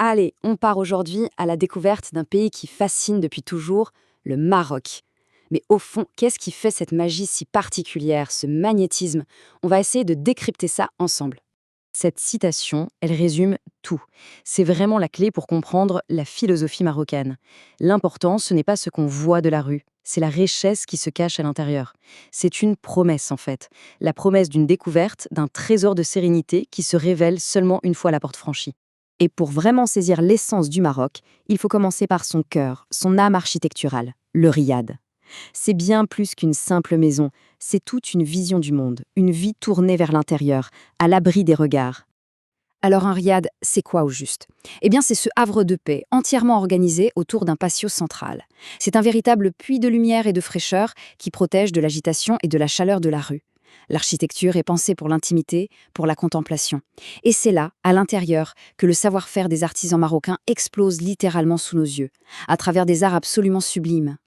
Allez, on part aujourd'hui à la découverte d'un pays qui fascine depuis toujours, le Maroc. Mais au fond, qu'est-ce qui fait cette magie si particulière, ce magnétisme? On va essayer de décrypter ça ensemble. Cette citation, elle résume tout. C'est vraiment la clé pour comprendre la philosophie marocaine. L'important, ce n'est pas ce qu'on voit de la rue, c'est la richesse qui se cache à l'intérieur. C'est une promesse en fait, la promesse d'une découverte, d'un trésor de sérénité qui se révèle seulement une fois la porte franchie. Et pour vraiment saisir l'essence du Maroc, il faut commencer par son cœur, son âme architecturale, le riad. C'est bien plus qu'une simple maison, c'est toute une vision du monde, une vie tournée vers l'intérieur, à l'abri des regards. Alors un riad, c'est quoi au juste? Eh bien c'est ce havre de paix, entièrement organisé autour d'un patio central. C'est un véritable puits de lumière et de fraîcheur qui protège de l'agitation et de la chaleur de la rue. L'architecture est pensée pour l'intimité, pour la contemplation. Et c'est là, à l'intérieur, que le savoir-faire des artisans marocains explose littéralement sous nos yeux, à travers des arts absolument sublimes.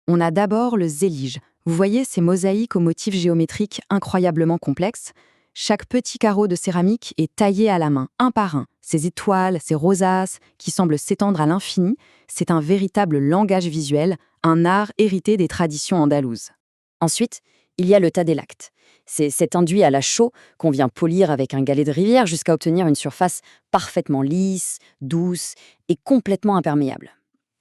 On a d'abord le zélige. Vous voyez ces mosaïques aux motifs géométriques incroyablement complexes? Chaque petit carreau de céramique est taillé à la main, un par un. Ces étoiles, ces rosaces, qui semblent s'étendre à l'infini, c'est un véritable langage visuel, un art hérité des traditions andalouses. Ensuite, il y a le tadellacte. C'est cet enduit à la chaux qu'on vient polir avec un galet de rivière jusqu'à obtenir une surface parfaitement lisse, douce et complètement imperméable.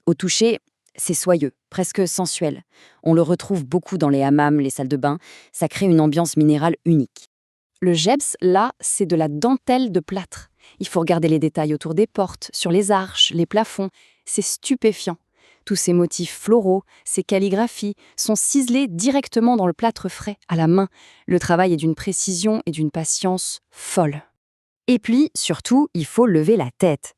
Au toucher, c'est soyeux, presque sensuel. On le retrouve beaucoup dans les hammams, les salles de bain. Ça crée une ambiance minérale unique. Le gebs, là, c'est de la dentelle de plâtre. Il faut regarder les détails autour des portes, sur les arches, les plafonds. C'est stupéfiant. Tous ces motifs floraux, ces calligraphies, sont ciselés directement dans le plâtre frais, à la main. Le travail est d'une précision et d'une patience folle. Et puis, surtout, il faut lever la tête.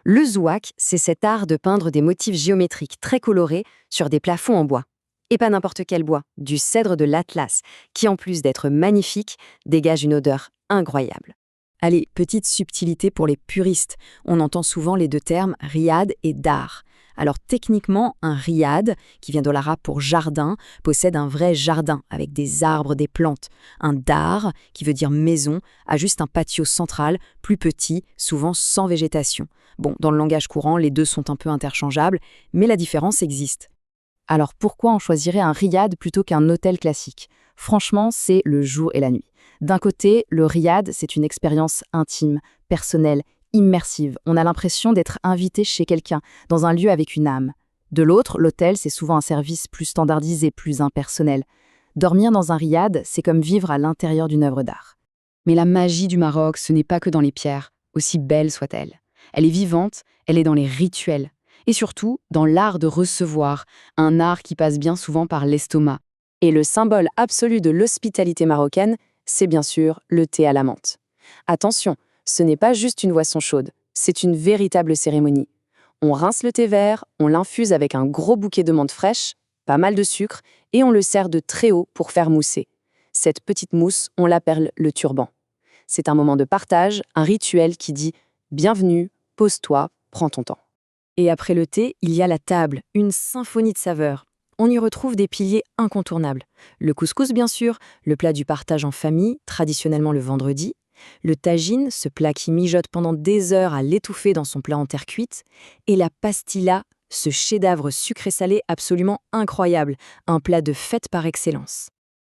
Le zouak, c'est cet art de peindre des motifs géométriques très colorés sur des plafonds en bois. Et pas n'importe quel bois, du cèdre de l'Atlas, qui en plus d'être magnifique, dégage une odeur incroyable. Allez, petite subtilité pour les puristes, on entend souvent les deux termes riad et dar. Alors techniquement, un riad, qui vient de l'arabe pour jardin, possède un vrai jardin avec des arbres, des plantes. Un dar, qui veut dire maison, a juste un patio central, plus petit, souvent sans végétation. Bon, dans le langage courant, les deux sont un peu interchangeables, mais la différence existe. Alors pourquoi on choisirait un riad plutôt qu'un hôtel classique? Franchement, c'est le jour et la nuit. D'un côté, le riad, c'est une expérience intime, personnelle, immersive. On a l'impression d'être invité chez quelqu'un, dans un lieu avec une âme. De l'autre, l'hôtel, c'est souvent un service plus standardisé, plus impersonnel. Dormir dans un riad, c'est comme vivre à l'intérieur d'une œuvre d'art. Mais la magie du Maroc, ce n'est pas que dans les pierres, aussi belle soit-elle. Elle est vivante, elle est dans les rituels. Et surtout, dans l'art de recevoir, un art qui passe bien souvent par l'estomac. Et le symbole absolu de l'hospitalité marocaine, c'est bien sûr le thé à la menthe. Attention, ce n'est pas juste une boisson chaude, c'est une véritable cérémonie. On rince le thé vert, on l'infuse avec un gros bouquet de menthe fraîche, pas mal de sucre, et on le sert de très haut pour faire mousser. Cette petite mousse, on l'appelle le turban. C'est un moment de partage, un rituel qui dit « Bienvenue, pose-toi, prends ton temps ». Et après le thé, il y a la table, une symphonie de saveurs. On y retrouve des piliers incontournables. Le couscous, bien sûr, le plat du partage en famille, traditionnellement le vendredi. Le tagine, ce plat qui mijote pendant des heures à l'étouffer dans son plat en terre cuite. Et la pastilla, ce chef-d'œuvre sucré-salé absolument incroyable, un plat de fête par excellence.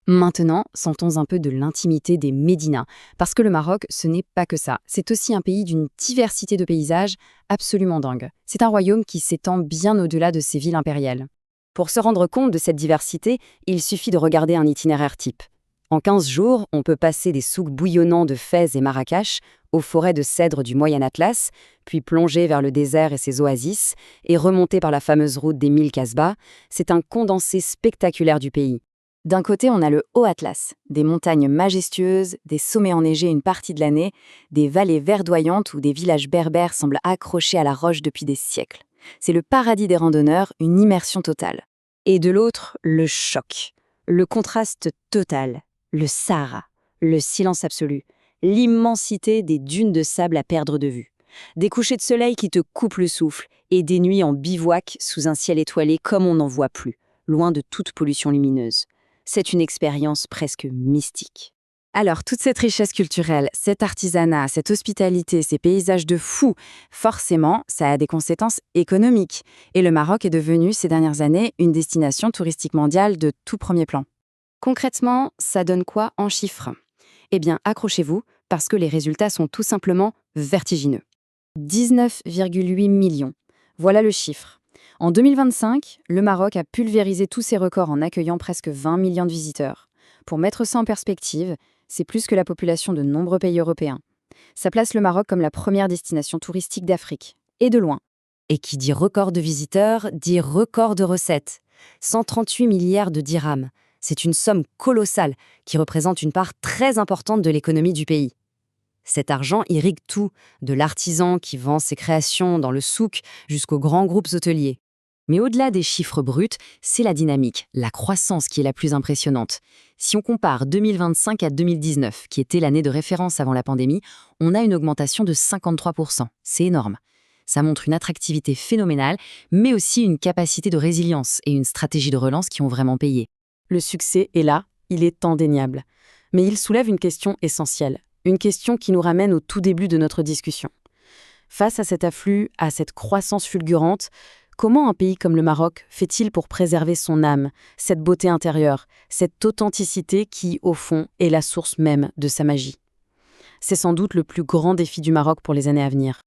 Maintenant, sentons un peu de l'intimité des médinas, parce que le Maroc, ce n'est pas que ça. C'est aussi un pays d'une diversité de paysages absolument dingue. C'est un royaume qui s'étend bien au-delà de ses villes impériales. Pour se rendre compte de cette diversité, il suffit de regarder un itinéraire type. En 15 jours, on peut passer des souks bouillonnants de Fès et Marrakech aux forêts de cèdres du Moyen Atlas, puis plonger vers le désert et ses oasis, et remonter par la fameuse route des 1000 Casbah. C'est un condensé spectaculaire du pays. D'un côté, on a le Haut Atlas, des montagnes majestueuses, des sommets enneigés une partie de l'année, des vallées verdoyantes où des villages berbères semblent accrochés à la roche depuis des siècles. C'est le paradis des randonneurs, une immersion totale. Et de l'autre, le choc, le contraste total, le Sahara, le silence absolu, l'immensité des dunes de sable à perdre de vue. Des couchers de soleil qui te coupent le souffle et des nuits en bivouac sous un ciel étoilé comme on n'en voit plus, loin de toute pollution lumineuse. C'est une expérience presque mystique. Alors, toute cette richesse culturelle, cet artisanat, cette hospitalité, ces paysages de fou, forcément, ça a des conséquences économiques. Et le Maroc est devenu, ces dernières années, une destination touristique mondiale de tout premier plan. Concrètement, ça donne quoi en chiffres? Eh bien, accrochez-vous, parce que les résultats sont tout simplement vertigineux. 19,8 millions. Voilà le chiffre. En 2025, le Maroc a pulvérisé tous ses records en accueillant presque 20 millions de visiteurs. Pour mettre ça en perspective, c'est plus que la population de nombreux pays européens. Ça place le Maroc comme la première destination touristique d'Afrique, et de loin. Et qui dit record de visiteurs, dit record de recettes. 138 milliards de dirhams. C'est une somme colossale qui représente une part très importante de l'économie du pays. Cet argent irrigue tout, de l'artisan qui vend ses créations dans le souk jusqu'aux grands groupes hôteliers. Mais au-delà des chiffres bruts, c'est la dynamique, la croissance qui est la plus impressionnante. Si on compare 2025 à 2019, qui était l'année de référence avant la pandémie, on a une augmentation de 53%. C'est énorme. Ça montre une attractivité phénoménale, mais aussi une capacité de résilience et une stratégie de relance qui ont vraiment payé. Le succès est là, il est indéniable. Mais il soulève une question essentielle, une question qui nous ramène au tout début de notre discussion. Face à cet afflux, à cette croissance fulgurante, comment un pays comme le Maroc fait-il pour préserver son âme, cette beauté intérieure, cette authenticité qui, au fond, est la source même de sa magie? C'est sans doute le plus grand défi du Maroc pour les années à venir.